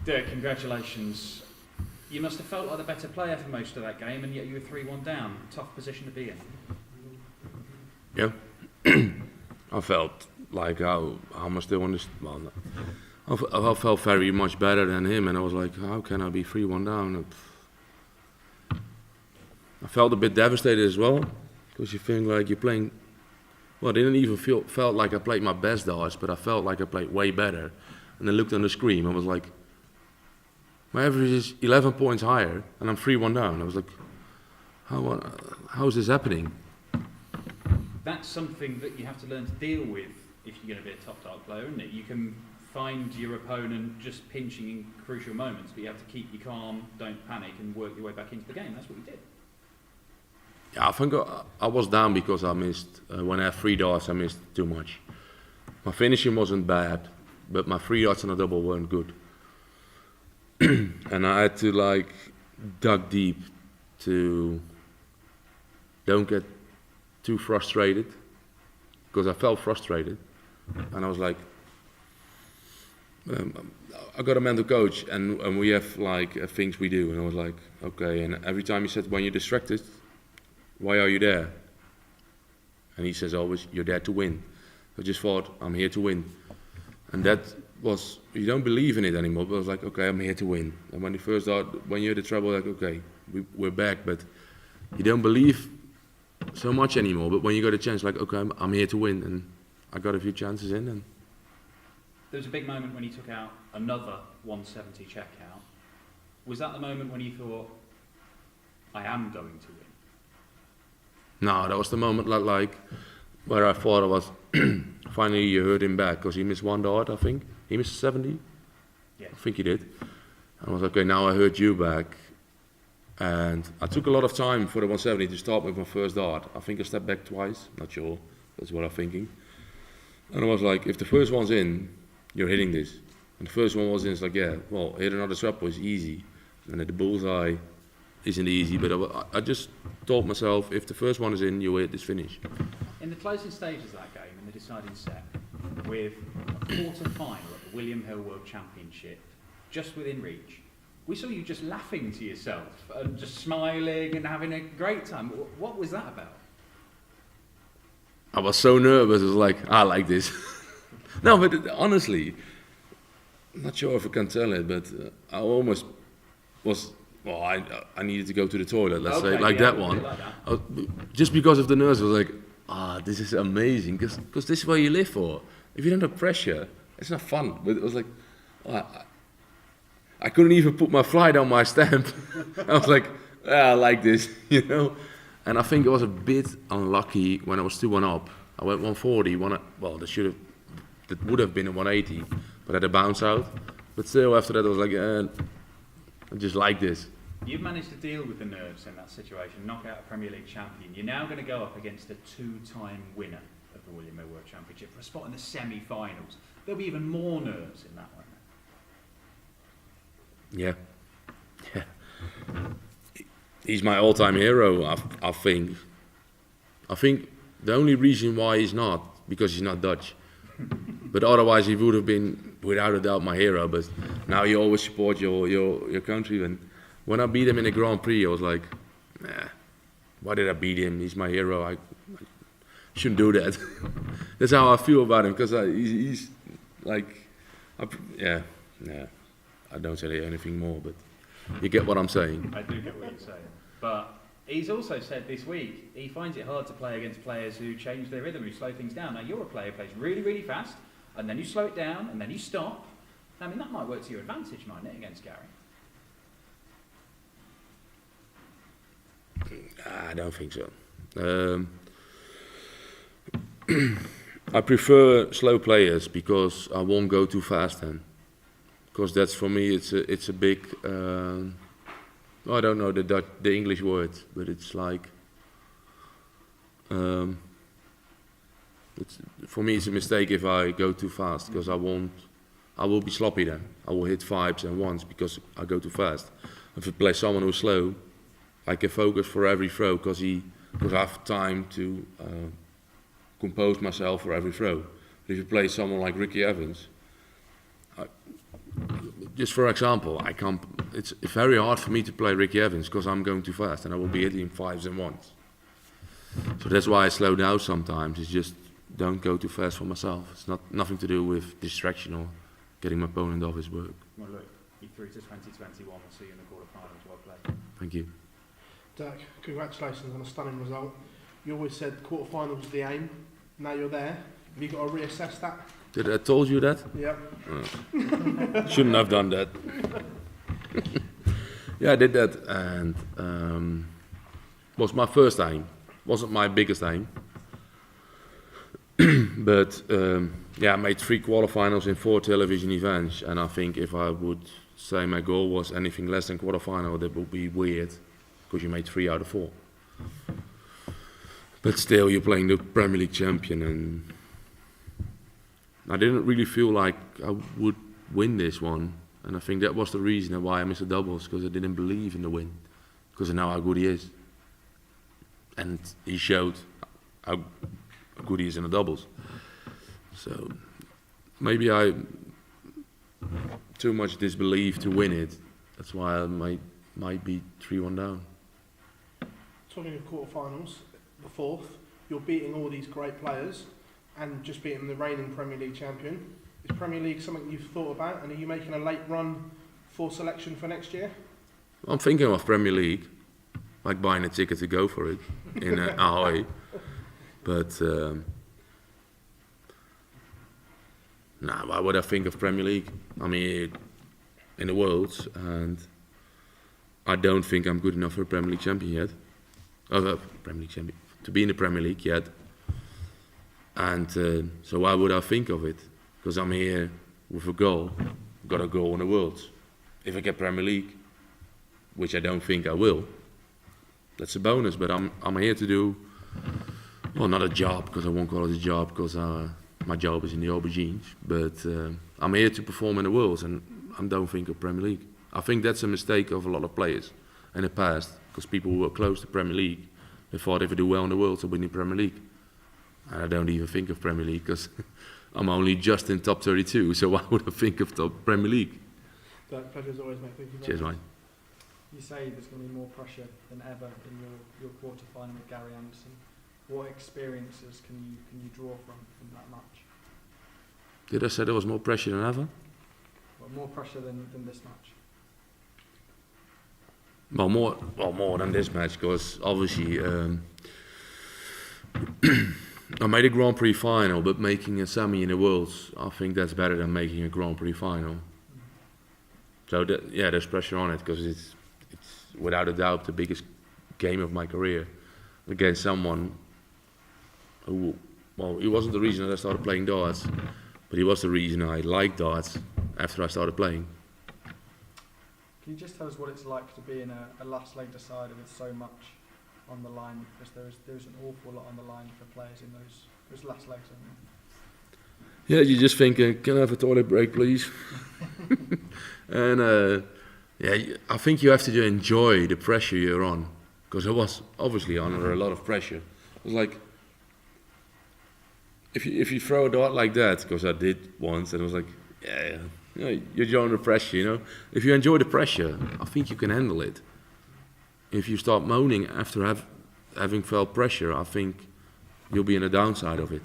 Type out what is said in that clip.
Dirk, congratulations. You must have felt like the better player for most of that game, and yet you were 3-1 down. Tough position to be in. Yeah, I felt like how much they wanted. Well, no. I felt very much better than him, and I was like, how can I be 3-1 down? I felt a bit devastated as well, because you think like you're playing. Well, I didn't even felt like I played my best darts, but I felt like I played way better. And I looked on the screen, I was like, my average is 11 points higher, and I'm 3-1 down. I was like, how is this happening? That's something that you have to learn to deal with if you're going to be a top dart player, isn't it? You can find your opponent just pinching in crucial moments, but you have to keep you calm, don't panic, and work your way back into the game. That's what you did. Yeah, I think I was down because I missed, when I had 3 darts, I missed too much. My finishing wasn't bad, but my 3 darts on a double weren't good. And I had to like dug deep to don't get too frustrated, because I felt frustrated. And I was like, I got a mental coach, and we have like things we do, and I was like, okay. And every time he said, when you're distracted, why are you there? And he says always, you're there to win. I just thought, I'm here to win. And that was, you don't believe in it anymore, but I was like, okay, I'm here to win. And when you first start, when you're in the trouble, like, okay, we're back, but you don't believe so much anymore. But when you got a chance, like, okay, I'm here to win. And I got a few chances in. And there was a big moment when he took out another 170 checkout. Was that the moment when you thought, I am going to win? No, that was the moment like where I thought I was, finally you heard him back, because he missed 1 dart, I think. He missed 70? Yeah. I think he did. And I was like, okay, now I heard you back. And I took a lot of time for the 170 to start with my first dart. I think I stepped back twice, not sure, that's what I'm thinking. And I was like, if the first one's in, you're hitting this. And the first one was in, it's like, yeah, well, hit another triple is easy. And at the bullseye isn't easy, but I just told myself, if the first one is in, you hit this finish. In the closing stages of that game, in the deciding set, with a quarter-final at the William Hill World Championship, just within reach, we saw you just laughing to yourself, and just smiling and having a great time. What was that about? I was so nervous, I was like, I like this. No, but honestly, I'm not sure if I can tell it, but I almost was, well, I needed to go to the toilet, let's say, like that one. Like that. Just because of the nerves, I was like, this is amazing, because this is what you live for. If you don't have pressure, it's not fun. But it was like, I couldn't even put my flight on my stamp. I was like, I like this, you know. And I think it was a bit unlucky when I was 2-1 up. I went 140, that would have been a 180, but I had a bounce out. But still, after that, I was like, I just like this. You've managed to deal with the nerves in that situation, knock out a Premier League champion. You're now going to go up against a 2-time winner of the William Hill World Championship for a spot in the semi-finals. There'll be even more nerves in that one. Yeah. He's my all-time hero, I think. I think the only reason why he's not, because he's not Dutch. But otherwise he would have been, without a doubt, my hero. But now you always support your country. And when I beat him in the Grand Prix, I was like, why did I beat him? He's my hero. I shouldn't do that. That's how I feel about him, because he's like, I don't say anything more, but you get what I'm saying. I do get what you're saying. But he's also said this week he finds it hard to play against players who change their rhythm, who slow things down. Now you're a player who plays really, really fast, and then you slow it down, and then you stop. I mean, that might work to your advantage, mightn't it, against Gary? I don't think so. I prefer slow players because I won't go too fast then. Because that's, for me, it's a big, I don't know the English word, but it's like, for me it's a mistake if I go too fast, because I will be sloppy then. I will hit 5s and 1s because I go too fast. If I play someone who's slow, I can focus for every throw because I have time to compose myself for every throw. But if you play someone like Ricky Evans, just for example, I can't. It's very hard for me to play Ricky Evans because I'm going too fast and I will be hitting 5s and 1s. So that's why I slow down sometimes. It's just don't go too fast for myself. It's nothing to do with distraction or getting my opponent off his work. Well, look, you through to 2021. We'll see you in the quarterfinals. Well played. Thank you. Dirk, congratulations on a stunning result. You always said quarterfinals was the aim. Now you're there. Have you got to reassess that? Did I told you that? Yep. Shouldn't have done that. Yeah, I did that, and was my first aim. Wasn't my biggest aim. But yeah, I made 3 quarterfinals in 4 television events, and I think if I would say my goal was anything less than quarterfinal, that would be weird, because you made 3 out of 4. But still, you're playing the Premier League champion, and I didn't really feel like I would win this one, and I think that was the reason why I missed the doubles, because I didn't believe in the win, because I know how good he is, and he showed how good he is in the doubles. So maybe I too much disbelief to win it. That's why I might be 3-1 down. Talking of quarterfinals, the 4th, you're beating all these great players and just beating the reigning Premier League champion. Is Premier League something you've thought about, and are you making a late run for selection for next year? I'm thinking of Premier League, like buying a ticket to go for it in Ahoy. But why would I think of Premier League? I mean, in the Worlds, and I don't think I'm good enough for a Premier League champion yet. Premier League champion, to be in the Premier League yet. And so why would I think of it? Because I'm here with a goal, got a goal in the Worlds. If I get Premier League, which I don't think I will, that's a bonus. But I'm here to do, well, not a job, because I won't call it a job, because my job is in the aubergines. But I'm here to perform in the Worlds, and I don't think of Premier League. I think that's a mistake of a lot of players in the past, because people who were close to Premier League, they thought if I do well in the Worlds, I'll win the Premier League. And I don't even think of Premier League, because I'm only just in top 32, so why would I think of top Premier League? Dirk, pleasure's always mate. Thank you very Cheers, much. mate. You say there's going to be more pressure than ever in your quarter-final with Gary Anderson. What experiences can you draw from that match? Did I say there was more pressure than ever? Well, more pressure than this match. Well, more than this match, because obviously I made a Grand Prix final, but making a semi in the Worlds, I think that's better than making a Grand Prix final. So yeah, there's pressure on it, because it's without a doubt the biggest game of my career against someone who, well, he wasn't the reason that I started playing darts, but he was the reason I liked darts after I started playing. Can you just tell us what it's like to be in a last leg decider with so much on the line? Because there's an awful lot on the line for players in those last legs, isn't there? Yeah, you just think, can I have a toilet break, please? And yeah, I think you have to enjoy the pressure you're on, because I was obviously under a lot of pressure. It was like, if you throw a dart like that, because I did once, and it was like, yeah, you know, you're under pressure, you know. If you enjoy the pressure, I think you can handle it. If you start moaning after having felt pressure, I think you'll be in the downside of it.